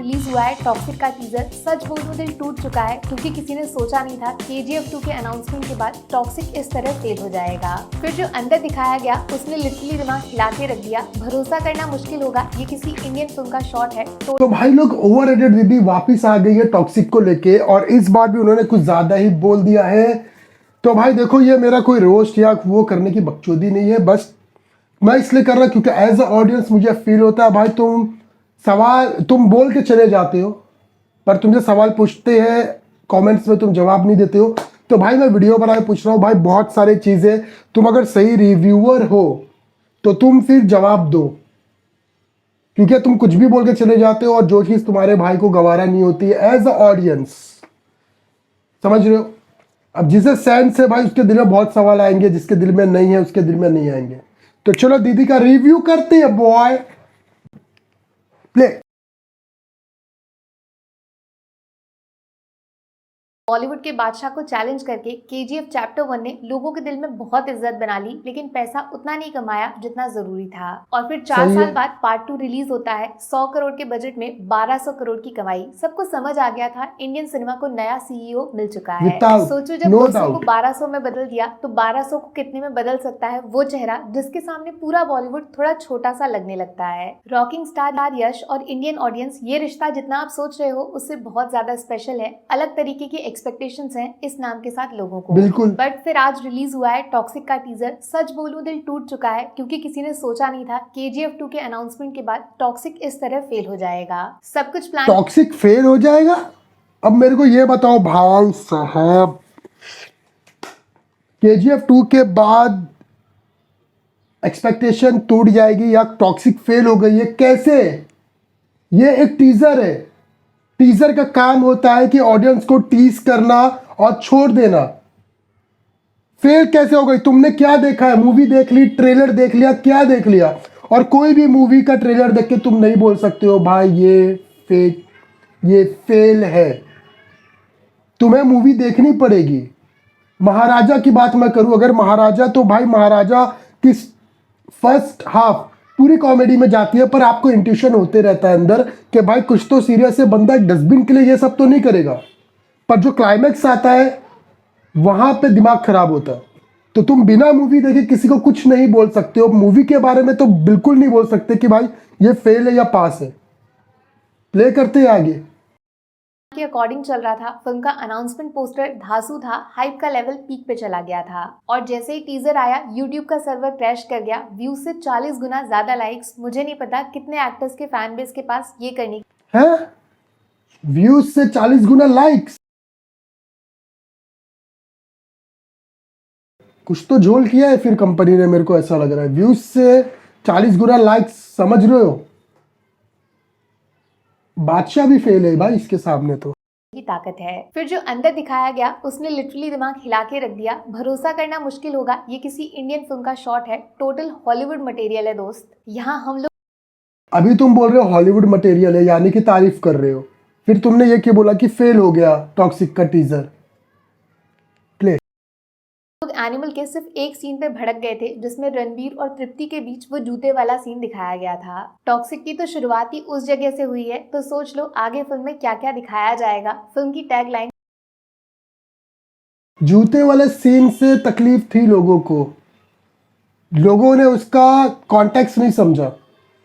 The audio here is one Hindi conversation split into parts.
रिलीज हुआ है टॉक्सिक का टीजर। सच बोलूं दिल टूट चुका है क्योंकि किसी ने सोचा नहीं था KGF 2 के अनाउंसमेंट के बाद टॉक्सिक इस तरह फेल हो जाएगा। फिर जो अंदर दिखाया गया उसने लिटरली दिमाग हिला के रख दिया। भरोसा करना मुश्किल होगा ये किसी इंडियन फिल्म का शॉट है। तो भाई लोग ओवर रेटेड दीदी वापिस आ गई है टॉक्सिक को लेके, और इस बार भी उन्होंने कुछ ज्यादा ही बोल दिया है। तो भाई देखो, ये मेरा कोई रोस्ट या वो करने की बकचोदी नहीं है, बस मैं इसलिए कर रहा क्योंकि एज अ ऑडियंस मुझे फील होता है भाई तुम बोल के चले जाते हो, पर तुमसे सवाल पूछते हैं कमेंट्स में तुम जवाब नहीं देते हो। तो भाई मैं वीडियो बना के पूछ रहा हूँ भाई, बहुत सारी चीजें तुम अगर सही रिव्यूअर हो तो तुम फिर जवाब दो, क्योंकि तुम कुछ भी बोल के चले जाते हो और जो चीज तुम्हारे भाई को गवारा नहीं होती है एज अ ऑडियंस, समझ रहे हो। अब जिसे सेंस है भाई उसके दिल में बहुत सवाल आएंगे, जिसके दिल में नहीं है उसके दिल में नहीं आएंगे। तो चलो दीदी का रिव्यू करते हैं बॉय, प्ले। बॉलीवुड के बादशाह को चैलेंज करके KGF चैप्टर 1 ने लोगों के दिल में बहुत इज्जत बना ली, लेकिन पैसा उतना नहीं कमाया जितना जरूरी था। और फिर 4 साल बाद पार्ट 2 रिलीज होता है। 100 करोड़ के बजट में 1200 करोड़ की कमाई। सबको समझ आ गया था इंडियन सिनेमा को नया CEO मिल चुका है। सोचो जब 200 को 1200 में बदल दिया तो 1200 को कितने में बदल सकता है वो चेहरा जिसके सामने पूरा बॉलीवुड थोड़ा छोटा सा लगने लगता है। रॉकिंग स्टार यश और इंडियन ऑडियंस, ये रिश्ता जितना आप सोच रहे हो उससे बहुत ज्यादा स्पेशल है। अलग तरीके की एक्सपेक्टेशंस हैं इस नाम के साथ लोगों को। बिल्कुल। बट फिर आज रिलीज हुआ है टॉक्सिक का टीजर। सच बोलूं दिल टूट चुका है क्योंकि किसी ने सोचा नहीं था KGF 2 के अनाउंसमेंट के बाद टॉक्सिक इस तरह फेल हो जाएगा। सब कुछ प्लान टॉक्सिक फेल हो जाएगा। अब मेरे को ये बताओ भाई साहब, KGF 2 के बाद एक्सपेक्टेशन टूट जाएगी या टॉक्सिक फेल हो गई है, कैसे? ये एक टीजर है। टीजर का काम होता है कि ऑडियंस को टीज करना और छोड़ देना। फेल कैसे हो गई? तुमने क्या देखा है? मूवी देख ली, ट्रेलर देख लिया, क्या देख लिया? और कोई भी मूवी का ट्रेलर देख के तुम नहीं बोल सकते हो भाई ये फेल है। तुम्हें मूवी देखनी पड़ेगी। महाराजा की बात मैं करूं, अगर महाराजा, तो भाई महाराजा की फर्स्ट हाफ पूरी कॉमेडी में जाती है, पर आपको इंट्यूशन होते रहता है अंदर कि भाई कुछ तो सीरियस है, बंदा एक डस्टबिन के लिए ये सब तो नहीं करेगा। पर जो क्लाइमैक्स आता है वहां पे दिमाग खराब होता है। तो तुम बिना मूवी देखे किसी को कुछ नहीं बोल सकते हो। मूवी के बारे में तो बिल्कुल नहीं बोल सकते कि भाई ये फेल है या पास है। प्ले करते हैं आगे। के अकॉर्डिंग चल रहा था। फिल्म का अनाउंसमेंट पोस्टर धांसू था, हाइप का लेवल पीक पे चला गया था। और जैसे ही टीजर आया यूट्यूब का सर्वर क्रैश कर गया। व्यूज से 40 गुना ज्यादा लाइक्स। मुझे नहीं पता कितने एक्टर्स के फैन बेस के पास ये करने है। व्यूज से 40 गुना लाइक्स, कुछ तो झोल किया है फिर कंपनी ने, मेरे को ऐसा लग रहा है। व्यूज से 40 गुना लाइक्स, समझ रहे हो? बादशाह भी फेल है भाई इसके सामने तो। की ताकत है। फिर जो अंदर दिखाया गया उसने लिटरली दिमाग हिला के रख दिया। भरोसा करना मुश्किल होगा ये किसी इंडियन फिल्म का शॉट है। टोटल हॉलीवुड मटेरियल है दोस्त। यहाँ हम लोग अभी तुम बोल रहे हो हॉलीवुड मटेरियल है, यानी कि तारीफ कर रहे हो। फिर तुमने ये क्यों बोला कि फेल हो गया टॉक्सिक का टीजर? प्ले। एनिमल के सिर्फ एक सीन पे भड़क गए थे जिसमें रणबीर और तृप्ति के बीच वो जूते वाला सीन दिखाया गया था। टॉक्सिक की तो शुरुआत ही उस जगह से हुई है, तो सोच लो आगे फिल्म में क्या क्या दिखाया जाएगा। फिल्म की टैगलाइन जूते वाले सीन से तकलीफ थी लोगों को, लोगों ने उसका कॉन्टेक्स्ट नहीं समझा।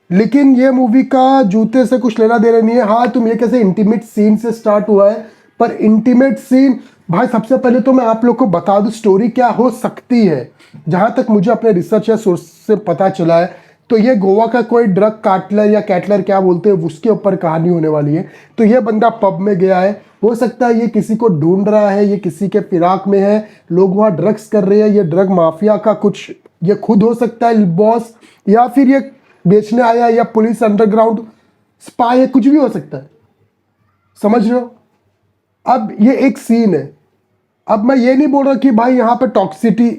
लेकिन ये मूवी का जूते से कुछ लेना देना नहीं है। हाँ, तुम ये कैसे इंटीमेट सीन से स्टार्ट हुआ है, पर इंटीमेट सीन भाई सबसे पहले तो मैं आप लोग को बता दूं स्टोरी क्या हो सकती है। जहां तक मुझे अपने रिसर्च या सोर्स से पता चला है तो ये गोवा का कोई ड्रग कार्टलर या कैटलर क्या बोलते हैं उसके ऊपर कहानी होने वाली है। तो ये बंदा पब में गया है, हो सकता है ये किसी को ढूंढ रहा है, ये किसी के फिराक में है, लोग वहाँ ड्रग्स कर रहे हैं, ये ड्रग माफिया का कुछ, ये खुद हो सकता है बॉस, या फिर ये बेचने आया, या पुलिस अंडरग्राउंड स्पाई है, कुछ भी हो सकता है। समझ रहे हो? अब ये एक सीन है। अब मैं ये नहीं बोल रहा कि भाई यहाँ पे टॉक्सिटी,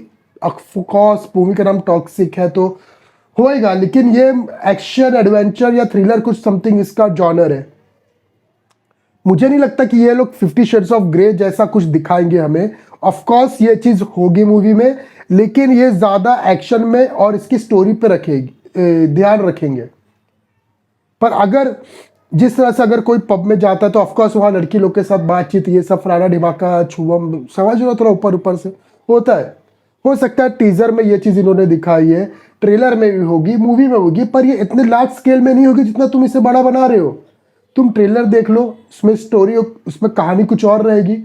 ऑफकोर्स मूवी का नाम टॉक्सिक है तो होएगा, लेकिन ये एक्शन एडवेंचर या थ्रिलर कुछ समथिंग इसका जॉनर है। मुझे नहीं लगता कि ये लोग 50 शेड्स ऑफ ग्रे जैसा कुछ दिखाएंगे हमें। ऑफकोर्स ये चीज़ होगी मूवी में, लेकिन ये ज़्यादा एक्शन में और इसकी स्टोरी पे रखेगी, ध्यान रखेंगे। पर अगर जिस तरह से अगर कोई पब में जाता है तो ऑफकोर्स वहाँ लड़की लोग के साथ बातचीत, ये सब फलाना ढिमाका छुवम, समझ रहे हो, थोड़ा ऊपर ऊपर से होता है। हो सकता है टीजर में ये चीज़ इन्होंने दिखाई है, ट्रेलर में भी होगी, मूवी में होगी, पर ये इतने लार्ज स्केल में नहीं होगी जितना तुम इसे बड़ा बना रहे हो। तुम ट्रेलर देख लो, उसमें स्टोरी, उसमें कहानी कुछ और रहेगी।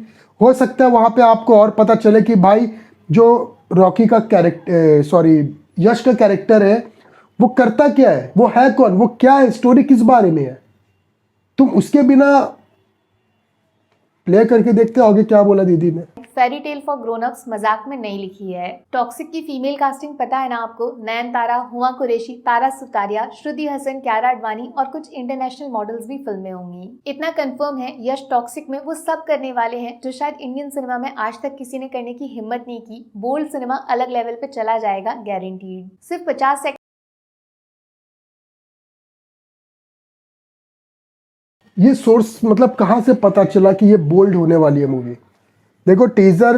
हो सकता है वहाँ पे आपको और पता चले कि भाई जो रॉकी का कैरेक्टर, सॉरी यश का कैरेक्टर है, वो करता क्या है, वो है कौन, वो क्या है, स्टोरी किस बारे में है। तुम उसके बिना प्ले करके देखते होगे। क्या बोला दीदी ने? Fairy tale for grown ups मजाक में नहीं लिखी है। टॉक्सिक की फीमेल कास्टिंग पता है ना आपको? नयनतारा, हुआ कुरैशी, तारा सुतारिया, श्रुति हसन, क्यारा अडवाणी और कुछ इंटरनेशनल मॉडल्स भी फिल्म में होंगी। इतना कंफर्म है यश टॉक्सिक में वो सब करने वाले हैं जो शायद इंडियन सिनेमा में आज तक किसी ने करने की हिम्मत नहीं की। बोल्ड सिनेमा अलग लेवल पे चला जाएगा, गारंटीड। सिर्फ 50 सेकंड। ये सोर्स मतलब कहाँ से पता चला कि ये बोल्ड होने वाली है मूवी? देखो, टीजर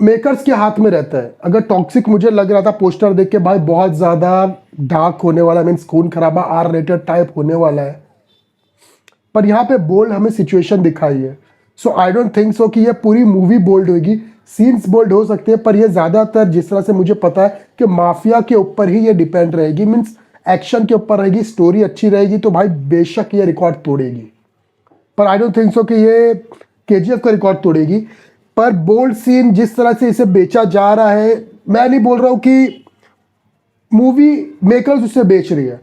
मेकर्स के हाथ में रहता है। अगर टॉक्सिक, मुझे लग रहा था पोस्टर देख के भाई बहुत ज़्यादा डार्क होने वाला, मीन्स खून खराबा, आर रेटेड टाइप होने वाला है, पर यहाँ पे बोल्ड हमें सिचुएशन दिखाई है। सो आई डोंट थिंक सो कि ये पूरी मूवी बोल्ड होगी। सीन्स बोल्ड हो सकते हैं, पर ये ज़्यादातर जिस तरह से मुझे पता है कि माफिया के ऊपर ही ये डिपेंड रहेगी, मीन्स एक्शन के ऊपर रहेगी, स्टोरी अच्छी रहेगी तो भाई बेशक ये रिकॉर्ड तोड़ेगी। पर आई डोंट थिंक सो कि ये केजीएफ का रिकॉर्ड तोड़ेगी। पर बोल्ड सीन जिस तरह से इसे बेचा जा रहा है, मैं नहीं बोल रहा हूँ कि मूवी मेकर्स उसे बेच रही है,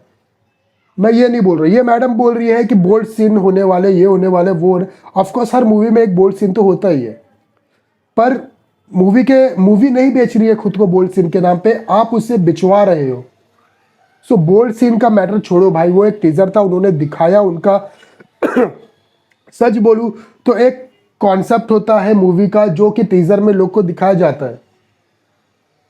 मैं ये नहीं बोल रहा। ये मैडम बोल रही है कि बोल्ड सीन होने वाले, ये होने वाले, वो होने। ऑफकोर्स हर मूवी में एक बोल्ड सीन तो होता ही है, पर मूवी नहीं बेच रही है खुद को बोल्ड सीन के नाम पे, आप उसे बिचवा रहे हो। सो बोल्ड सीन का मैटर छोड़ो भाई, वो एक टीजर था, उन्होंने दिखाया उनका सच बोलूं तो एक कॉन्सेप्ट होता है मूवी का जो कि टीजर में लोग को दिखाया जाता है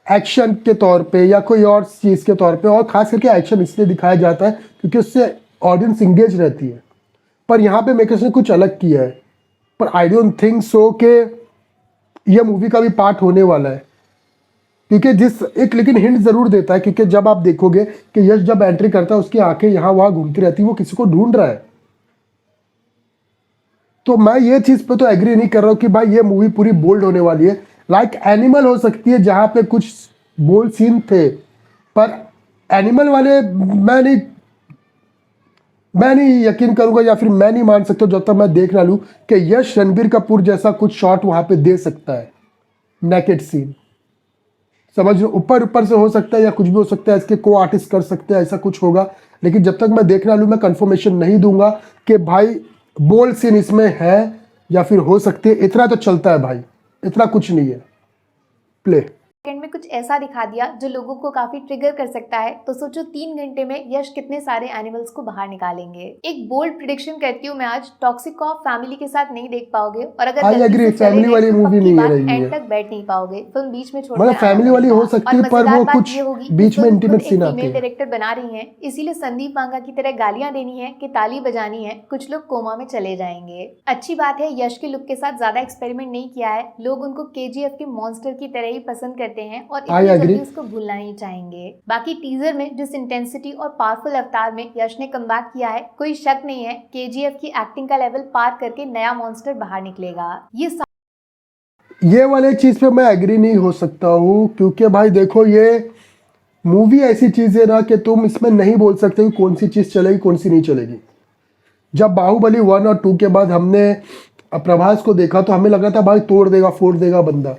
एक्शन के तौर पे या कोई और चीज़ के तौर पे, और खास करके एक्शन इसलिए दिखाया जाता है क्योंकि उससे ऑडियंस इंगेज रहती है। पर यहाँ पे मेकर्स ने कुछ अलग किया है, पर आई डोंट थिंक सो कि यह मूवी का भी पार्ट होने वाला है, क्योंकि लेकिन हिंट ज़रूर देता है, क्योंकि जब आप देखोगे कि यश जब एंट्री करता है उसकी आंखें यहाँ वहाँ घूमती रहती है, वो किसी को ढूंढ रहा है। तो मैं ये चीज़ पे तो एग्री नहीं कर रहा हूँ कि भाई ये मूवी पूरी बोल्ड होने वाली है। लाइक एनिमल हो सकती है जहाँ पे कुछ बोल्ड सीन थे, पर एनिमल वाले मैं नहीं यकीन करूंगा या फिर मैं नहीं मान सकता जब तक मैं देख ना लूँ कि यश रणबीर कपूर जैसा कुछ शॉट वहाँ पे दे सकता है, नेकेड सीन। समझ लो, ऊपर ऊपर से हो सकता है या कुछ भी हो सकता है, इसके को आर्टिस्ट कर सकते हैं, ऐसा कुछ होगा। लेकिन जब तक मैं देख ना लूँ मैं कंफर्मेशन नहीं दूंगा कि भाई बोल्ड सीन इसमें है या फिर हो सकते हैं। इतना तो चलता है भाई, इतना कुछ नहीं है। प्ले सेकंड में कुछ ऐसा दिखा दिया जो लोगों को काफी ट्रिगर कर सकता है, तो सोचो 3 घंटे में यश कितने सारे एनिमल्स को बाहर निकालेंगे। एक बोल्ड प्रिडिक्शन करती हूँ मैं आज, टॉक्सिक को आप फैमिली के साथ नहीं देख पाओगे, और अगर एग्री, फैमिली वाली मूवी नहीं है रही एंड तक बैठ नहीं पाओगे, फिल्म बीच में छोड़, मतलब फैमिली वाली हो सकती है, पर वो कुछ बीच में इंटीमेट सीन आते हैं। कैरेक्टर बना रही है, इसीलिए संदीप मांगा की तरह गालियां देनी है कि ताली बजानी है, कुछ लोग कोमा में चले जाएंगे। अच्छी बात है यश के लुक के साथ ज्यादा एक्सपेरिमेंट नहीं किया है, लोग उनको केजीएफ के मॉन्स्टर की तरह ही पसंद करते हैं और उसको भूलना नहीं चाहेंगे। बाकी टीजर में जिस इंटेंसिटी और पावरफुल अवतार में यश ने कमबैक किया है, कोई शक नहीं है केजीएफ की एक्टिंग का लेवल पार करके नया मॉन्स्टर बाहर निकलेगा। ये वाले चीज पे मैं एग्री नहीं हो सकता हूँ, क्योंकि भाई देखो ये मूवी ऐसी चीज है ना कि तुम इसमें नहीं बोल सकते कि कौन सी चीज चलेगी कौन सी नहीं चलेगी। जब बाहुबली 1 और 2 के बाद हमने प्रभास को देखा तो हमें लगा था भाई तोड़ देगा फोड़ देगा बंदा,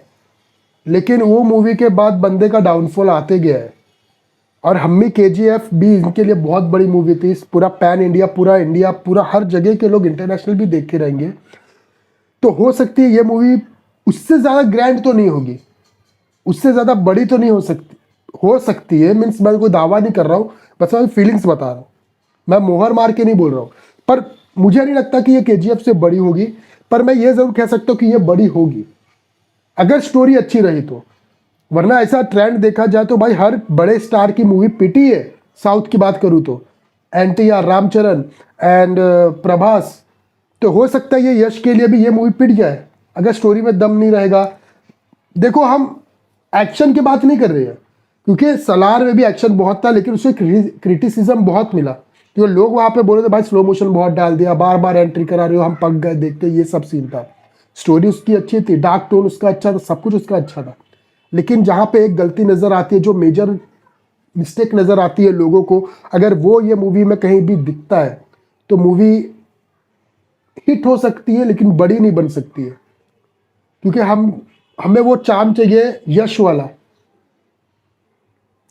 लेकिन वो मूवी के बाद बंदे का डाउनफॉल आते गया है। और हम्मी केजीएफ भी इनके लिए बहुत बड़ी मूवी थी, पूरा पैन इंडिया, पूरा हर जगह के लोग इंटरनेशनल भी देख के रहेंगे। तो हो सकती है ये मूवी उससे ज़्यादा ग्रैंड तो नहीं होगी, उससे ज़्यादा बड़ी तो नहीं हो सकती है, मीन्स मैं कोई दावा नहीं कर रहा हूँ, बस मैं फीलिंग्स बता रहा हूँ, मैं मोहर मार के नहीं बोल रहा हूँ। पर मुझे नहीं लगता कि ये केजीएफ से बड़ी होगी, पर मैं ये ज़रूर कह सकता हूँ कि ये बड़ी होगी अगर स्टोरी अच्छी रही तो। वरना ऐसा ट्रेंड देखा जाए तो भाई हर बड़े स्टार की मूवी पिटी है। साउथ की बात करूँ तो NTR, रामचरण एंड प्रभास, तो हो सकता है ये यश के लिए भी ये मूवी पिट जाए अगर स्टोरी में दम नहीं रहेगा। देखो हम एक्शन की बात नहीं कर रहे हैं, क्योंकि सलार में भी एक्शन बहुत था लेकिन उसे क्रिटिसिज्म बहुत मिला, क्योंकि लोग वहाँ पे बोल रहे थे भाई स्लो मोशन बहुत डाल दिया, बार बार एंट्री करा रहे हो, हम पक गए देखते, ये सब सीन था। स्टोरी उसकी अच्छी थी, डार्क टोन उसका अच्छा था, सब कुछ उसका अच्छा था। लेकिन जहाँ पे एक गलती नज़र आती है, जो मेजर मिस्टेक नज़र आती है लोगों को, अगर वो ये मूवी में कहीं भी दिखता है तो मूवी हिट हो सकती है लेकिन बड़ी नहीं बन सकती है। क्योंकि हमें वो चार्म चाहिए यश वाला।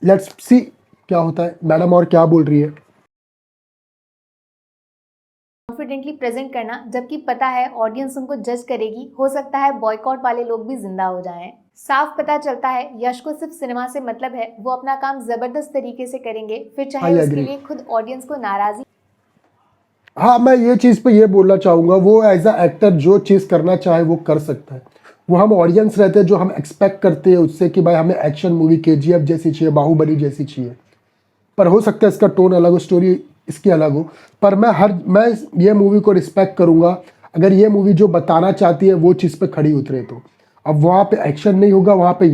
लेट्स सी क्या होता है। मैडम और क्या बोल रही है? कॉन्फिडेंटली प्रेजेंट करना, जबकि पता है ऑडियंस उनको जज करेगी, हो सकता है बॉयकॉट वाले लोग भी जिंदा हो जाएं। साफ पता चलता है यश को सिर्फ सिनेमा से मतलब है, वो अपना काम जबरदस्त तरीके से करेंगे, फिर चाहे आई उसके एग्री। लिए खुद ऑडियंस को नाराजगी। हाँ, मैं ये चीज़ पे ये बोलना चाहूँगा, वो एज अ एक्टर जो चीज़ करना चाहे वो कर सकता है। वो हम ऑडियंस रहते हैं जो हम एक्सपेक्ट करते हैं उससे कि भाई हमें एक्शन मूवी केजीएफ जैसी चाहिए, बाहुबली जैसी चाहिए। पर हो सकता है इसका टोन अलग हो, स्टोरी इसकी अलग हो। पर मैं ये मूवी को रिस्पेक्ट करूँगा अगर ये मूवी जो बताना चाहती है वो चीज़ पे खड़ी उतरे तो। अब वहाँ पे एक्शन नहीं होगा, वहाँ पे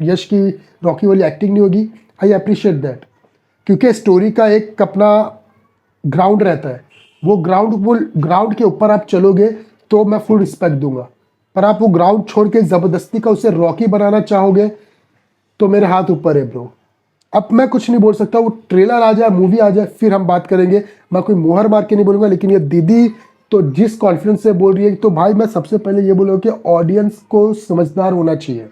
यश की रॉकी वाली एक्टिंग नहीं होगी। आई अप्रिशिएट दैट, क्योंकि स्टोरी का एक अपना ग्राउंड रहता है। वो ग्राउंड के ऊपर आप चलोगे तो मैं फुल रिस्पेक्ट दूंगा। पर आप वो ग्राउंड छोड़ के ज़बरदस्ती का उसे रॉकी बनाना चाहोगे तो मेरे हाथ ऊपर है ब्रो। अब मैं कुछ नहीं बोल सकता, वो ट्रेलर आ जाए, मूवी आ जाए, फिर हम बात करेंगे। मैं कोई मुहर मार के नहीं बोलूँगा। लेकिन ये दीदी तो जिस कॉन्फिडेंस से बोल रही है, तो भाई मैं सबसे पहले ये बोलूँगा कि ऑडियंस को समझदार होना चाहिए।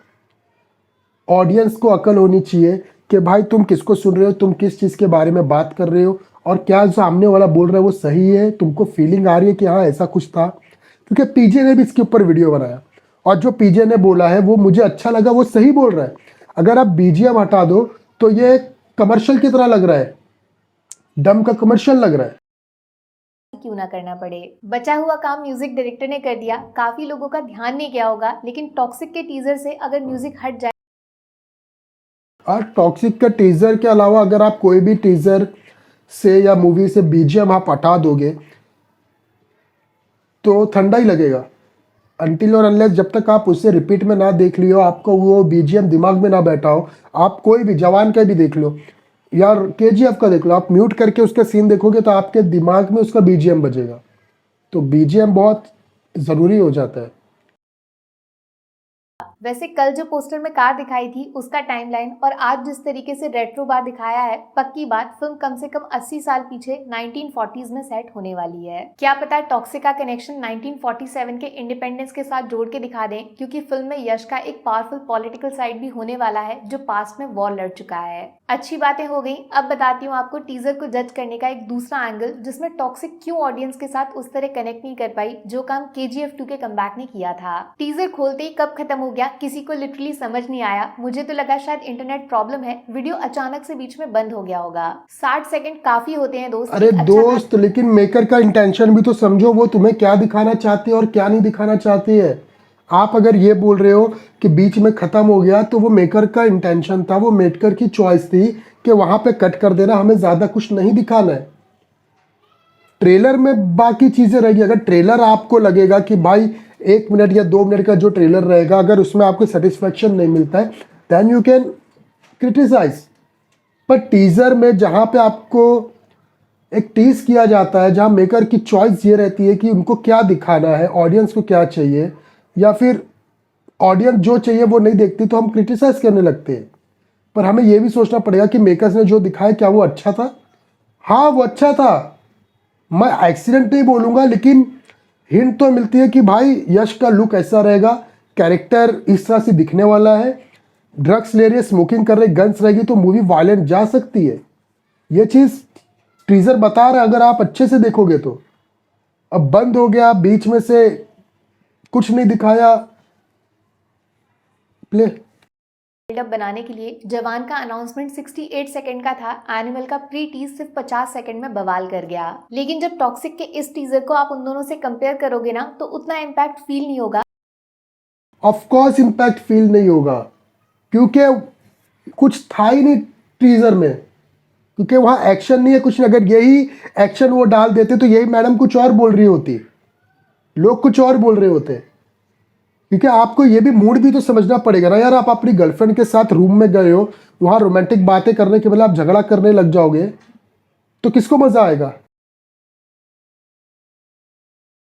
ऑडियंस को अकल होनी चाहिए कि भाई तुम किसको सुन रहे हो, तुम किस चीज़ के बारे में बात कर रहे हो, और क्या जो सामने वाला बोल रहा है वो सही है, तुमको फीलिंग आ रही है कि हाँ ऐसा कुछ था। क्योंकि पीजे ने भी इसके ऊपर वीडियो बनाया और जो पीजे ने बोला है वो मुझे अच्छा लगा, वो सही बोल रहा है। अगर आप बीजीएम हटा दो तो ये कमर्शियल की तरह लग रहा है, डम का कमर्शियल लग रहा है। क्यों ना करना पड़े। बचा हुआ काम म्यूजिक डायरेक्टर ने कर दिया, काफी लोगों का ध्यान नहीं गया होगा, लेकिन टॉक्सिक के टीजर से अगर म्यूजिक हट जाए। और टॉक्सिक का टीजर के अलावा अगर आप कोई भी टीजर से या मूवी से बीजीएम आप हटा दोगे तो ठंडा ही लगेगा। अनटिल और अनलेस जब तक आप उससे रिपीट में ना देख लियो, आपको वो बीजीएम दिमाग में ना बैठा हो, आप कोई भी जवान का भी देख लो या केजीएफ का देख लो, आप म्यूट करके उसका सीन देखोगे तो आपके दिमाग में उसका बीजीएम बजेगा। तो बीजीएम बहुत ज़रूरी हो जाता है। वैसे कल जो पोस्टर में कार दिखाई थी उसका टाइमलाइन और आज जिस तरीके से रेट्रो बार दिखाया है, पक्की बात फिल्म कम से कम 80 साल पीछे 1940s में सेट होने वाली है। क्या पता टॉक्सिक का कनेक्शन 1947 के इंडिपेंडेंस के साथ जोड़ के दिखा दें, क्योंकि फिल्म में यश का एक पावरफुल पॉलिटिकल साइड भी होने वाला है जो पास्ट में वॉर लड़ चुका है। अच्छी बातें हो गई, अब बताती हूँ आपको टीजर को जज करने का एक दूसरा एंगल, जिसमें टॉक्सिक क्यों ऑडियंस के साथ उस तरह कनेक्ट नहीं कर पाई जो काम KGF 2 के कमबैक ने किया था। टीजर खोलते ही कब खत्म हो गया किसी को लिटरली समझ नहीं आया। मुझे तो लगा शायद इंटरनेट प्रॉब्लम है, वीडियो अचानक से बीच में बंद हो गया होगा। 60 सेकंड काफी होते हैं दोस्त। अरे दोस्त, लेकिन मेकर का इंटेंशन भी तो समझो, वो तुम्हें क्या दिखाना चाहती है और क्या नहीं दिखाना चाहती है। आप अगर ये बोल रहे हो कि बीच में खत्म हो गया तो वो मेकर का इंटेंशन था, वो मेकर की चॉइस थी कि वहां पे कट कर देना, हमें ज्यादा कुछ नहीं दिखाना है। ट्रेलर में बाकी चीजें रहेगी। अगर ट्रेलर आपको लगेगा कि भाई 1 मिनट या 2 मिनट का जो ट्रेलर रहेगा, अगर उसमें आपको सेटिस्फेक्शन नहीं मिलता है देन यू कैन क्रिटिसाइज। पर टीजर में जहां पे आपको एक टीज किया जाता है, जहां मेकर की चॉइस ये रहती है कि उनको क्या दिखाना है, ऑडियंस को क्या चाहिए, या फिर ऑडियंस जो चाहिए वो नहीं देखती तो हम क्रिटिसाइज करने लगते हैं। पर हमें ये भी सोचना पड़ेगा कि मेकर्स ने जो दिखाया क्या वो अच्छा था? हाँ वो अच्छा था, मैं एक्सीडेंट नहीं बोलूँगा, लेकिन हिंट तो मिलती है कि भाई यश का लुक ऐसा रहेगा, कैरेक्टर इस तरह से दिखने वाला है, ड्रग्स ले रही है, स्मोकिंग कर रही है, गन्स रहेगी तो मूवी वायलेंट जा सकती है। ये चीज़ टीजर बता रहा है अगर आप अच्छे से देखोगे तो। अब बंद हो गया, बीच में से कुछ नहीं दिखाया। प्ले बिल्डअप बनाने के लिए जवान का अनाउंसमेंट 68 सेकंड का था, एनिमल का प्री टीज सिर्फ 50 सेकंड में बवाल कर गया। लेकिन जब टॉक्सिक के इस टीजर को आप उन दोनों से कंपेयर करोगे ना, तो उतना इम्पैक्ट फील नहीं होगा। ऑफ कोर्स इम्पैक्ट फील नहीं होगा, क्योंकि कुछ था ही नहीं टीजर में, क्योंकि वहां एक्शन नहीं है, कुछ नहीं। अगर यही एक्शन वो डाल देते तो यही मैडम कुछ और बोल रही होती, लोग कुछ और बोल रहे होते। क्योंकि आपको ये भी मूड भी तो समझना पड़ेगा ना यार। आप अपनी गर्लफ्रेंड के साथ रूम में गए हो, वहां रोमांटिक बातें करने के बदले आप झगड़ा करने लग जाओगे तो किसको मजा आएगा?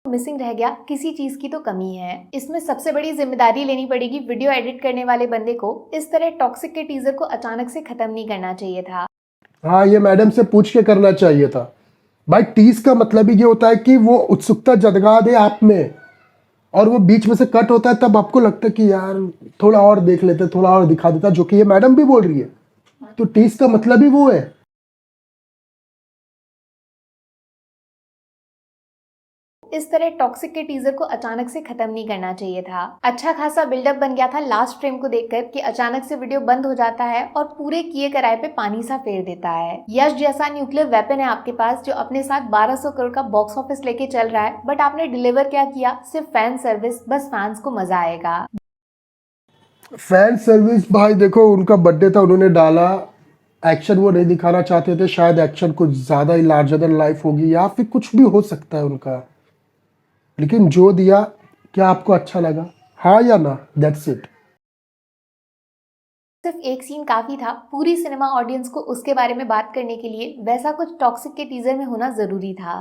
मिसिंग रह गया, किसी चीज की तो कमी है। इसमें सबसे बड़ी जिम्मेदारी लेनी पड़ेगी वीडियो एडिट करने वाले बंदे को। इस तरह टॉक्सिक के टीजर को अचानक से खत्म नहीं करना चाहिए था। हाँ, ये मैडम से पूछ के करना चाहिए था भाई। टीज का मतलब ही ये होता है कि वो उत्सुकता जगा दे आप में, और वो बीच में से कट होता है तब आपको लगता है कि यार थोड़ा और देख लेते, थोड़ा और दिखा देता, जो कि ये मैडम भी बोल रही है। तो टीज का मतलब ही वो है। इस तरह टॉक्सिक के टीजर को अचानक से खत्म नहीं करना चाहिए था। अच्छा खासा बिल्डअप बन गया था लास्ट फ्रेम को देखकर कि अचानक से वीडियो बंद हो जाता है और पूरे किए कराए पे पानी सा फेर देता है। यश जैसा न्यूक्लियर वेपन है आपके पास जो अपने साथ 1200 करोड़ का बॉक्स ऑफिस लेके चल रहा है, बट आपने डिलीवर क्या किया? सिर्फ फैन सर्विस। बस फैंस को मजा आएगा। फैन सर्विस भाई, देखो उनका बर्थडे था, उन्होंने डाला। एक्शन वो नहीं दिखाना चाहते थे, शायद एक्शन कुछ ज्यादा ही लार्जर देन लाइफ होगी या फिर कुछ भी हो सकता है उनका, लेकिन जो दिया, क्या आपको अच्छा लगा? हाँ या ना? That's it. सिर्फ एक सीन काफी था पूरी सिनेमा ऑडियंस को उसके बारे में बात करने के लिए। वैसा कुछ टॉक्सिक के टीजर में होना जरूरी था।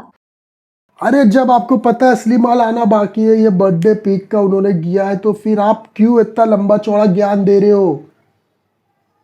अरे जब आपको पता है असली माल आना बाकी है, ये बर्थडे पीक का उन्होंने किया है, तो फिर आप क्यों इतना लंबा चौड़ा ज्ञान दे रहे हो?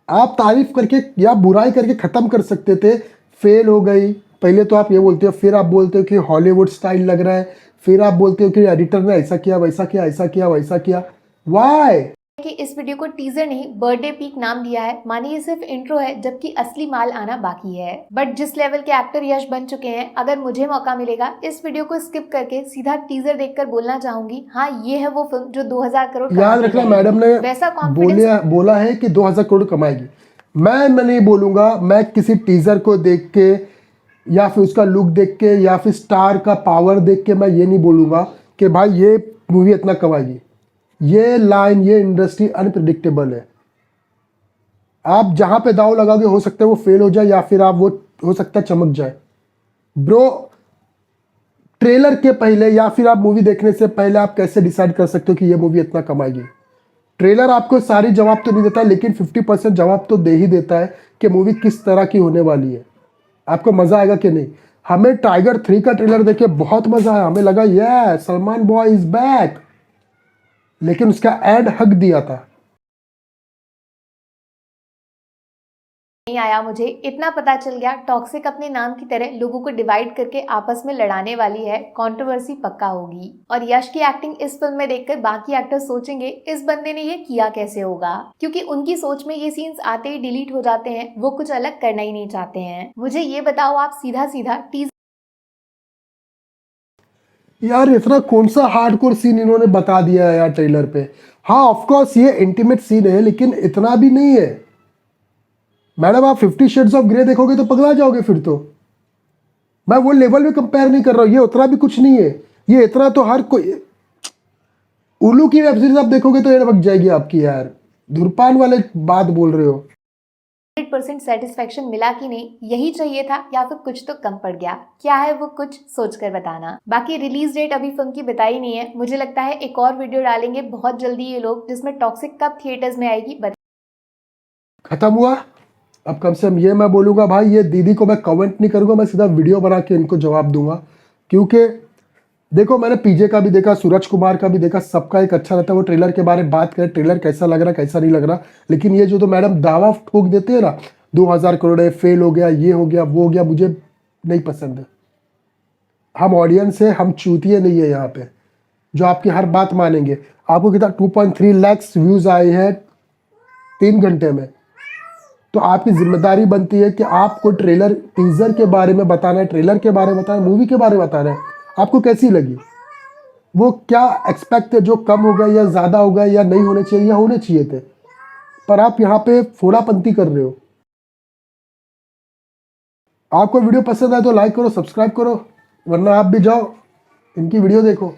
आप तारीफ करके या बुराई करके खत्म कर सकते थे। फेल हो गई, पहले तो आप ये बोलते हो, फिर आप बोलते हो कि हॉलीवुड स्टाइल लग रहा है, फिर आप बोलते हो कि एडिटर ने ऐसा किया, वैसा किया, ऐसा किया, वैसा किया। वाई? कि इस वीडियो को टीजर नहीं बर्थडे पीक नाम दिया है, माने ये सिर्फ इंट्रो है जबकि असली माल आना बाकी है। बट जिस लेवल के एक्टर यश बन चुके हैं, अगर मुझे मौका मिलेगा इस वीडियो को स्किप करके सीधा टीजर देखकर बोलना चाहूंगी, हाँ ये है वो फिल्म जो 2000 करोड़ याद रखना, मैडम ने वैसा कॉन्फिडेंस बोला है कि 2000 करोड़ कमाएगी। मैं नहीं बोलूंगा। मैं किसी टीजर को देख के या फिर उसका लुक देख के या फिर स्टार का पावर देख के मैं ये नहीं बोलूंगा कि भाई ये मूवी इतना कमाएगी। ये लाइन, ये इंडस्ट्री अनप्रिडिक्टेबल है। आप जहां पे दाव लगाओगे हो सकता है वो फेल हो जाए या फिर आप वो हो सकता है चमक जाए। ब्रो, ट्रेलर के पहले या फिर आप मूवी देखने से पहले आप कैसे डिसाइड कर सकते हो कि ये मूवी इतना कमाएगी? ट्रेलर आपको सारी जवाब तो नहीं देता, लेकिन 50% जवाब तो दे ही देता है कि मूवी किस तरह की होने वाली है। आपको मजा आएगा कि नहीं? हमें टाइगर 3 का ट्रेलर देखे बहुत मजा आया। हमें लगा ये सलमान बॉय इज बैक, लेकिन उसका एड हक दिया था। नहीं आया। मुझे इतना पता चल गया, टॉक्सिक अपने नाम की तरह लोगों को डिवाइड करके आपस में लड़ाने वाली है। कंट्रोवर्सी पक्का होगी। और यश की एक्टिंग इस फिल्म में देखकर बाकी एक्टर सोचेंगे इस बंदे ने ये किया कैसे होगा, क्योंकि उनकी सोच में ये सीन्स आते ही डिलीट हो जाते हैं। वो कुछ अलग करना ही नहीं चाहते हैं। मुझे ये बताओ, आप सीधा सीधा टीजर यार इतना कौन सा हार्डकोर सीन इन्होंने बता दिया है यार ट्रेलर पे। हाँ ऑफ कोर्स ये इंटीमेट सीन है, लेकिन इतना भी नहीं है। मैडम आप 50 शेड्स ऑफ ग्रे देखोगे तो पगला जाओगे फिर तो। मैं वो लेवल में कंपेयर नहीं कर रहा हूँ, ये उतना भी कुछ नहीं है। ये इतना तो हर कोई, उल्लू की वेब सीरीज आप देखोगे तो ये लग जाएगी आपकी यार। धूर्पान वाले बात बोल रहे हो। 100% सेटिस्फेक्शन मिला कि नहीं, यही चाहिए था या फिर कुछ तो कम पड़ गया? क्या है वो कुछ सोचकर बताना। बाकी रिलीज डेट अभी फिल्म की बताई नहीं है। मुझे लगता है एक और वीडियो डालेंगे बहुत जल्दी ये लोग, जिसमें टॉक्सिक कब थिएटर्स में आएगी खत्म हुआ। अब कम से कम ये मैं बोलूँगा भाई, ये दीदी को मैं कमेंट नहीं करूँगा, मैं सीधा वीडियो बना के इनको जवाब दूंगा। क्योंकि देखो मैंने पीजे का भी देखा, सूरज कुमार का भी देखा, सबका एक अच्छा रहता है वो ट्रेलर के बारे में बात करें, ट्रेलर कैसा लग रहा कैसा नहीं लग रहा। लेकिन ये जो तो मैडम दावा ठोक देते हैं ना, 2000 करोड़ है, फेल हो गया, ये हो गया, वो हो गया, मुझे नहीं पसंद है। हम ऑडियंस है, हम चूतिए नहीं है यहाँ पे जो आपकी हर बात मानेंगे। आपको कितना 2.3 लाख व्यूज आए हैं 3 घंटे में, तो आपकी जिम्मेदारी बनती है कि आपको ट्रेलर टीजर के बारे में बताना है, ट्रेलर के बारे में बताना है, मूवी के बारे में बताना है। आपको कैसी लगी, वो क्या एक्सपेक्ट है, जो कम होगा या ज़्यादा होगा या नहीं होने चाहिए या होने चाहिए थे, पर आप यहाँ पे फोड़ापंती कर रहे हो। आपको वीडियो पसंद आए तो लाइक करो, सब्सक्राइब करो, वरना आप भी जाओ इनकी वीडियो देखो।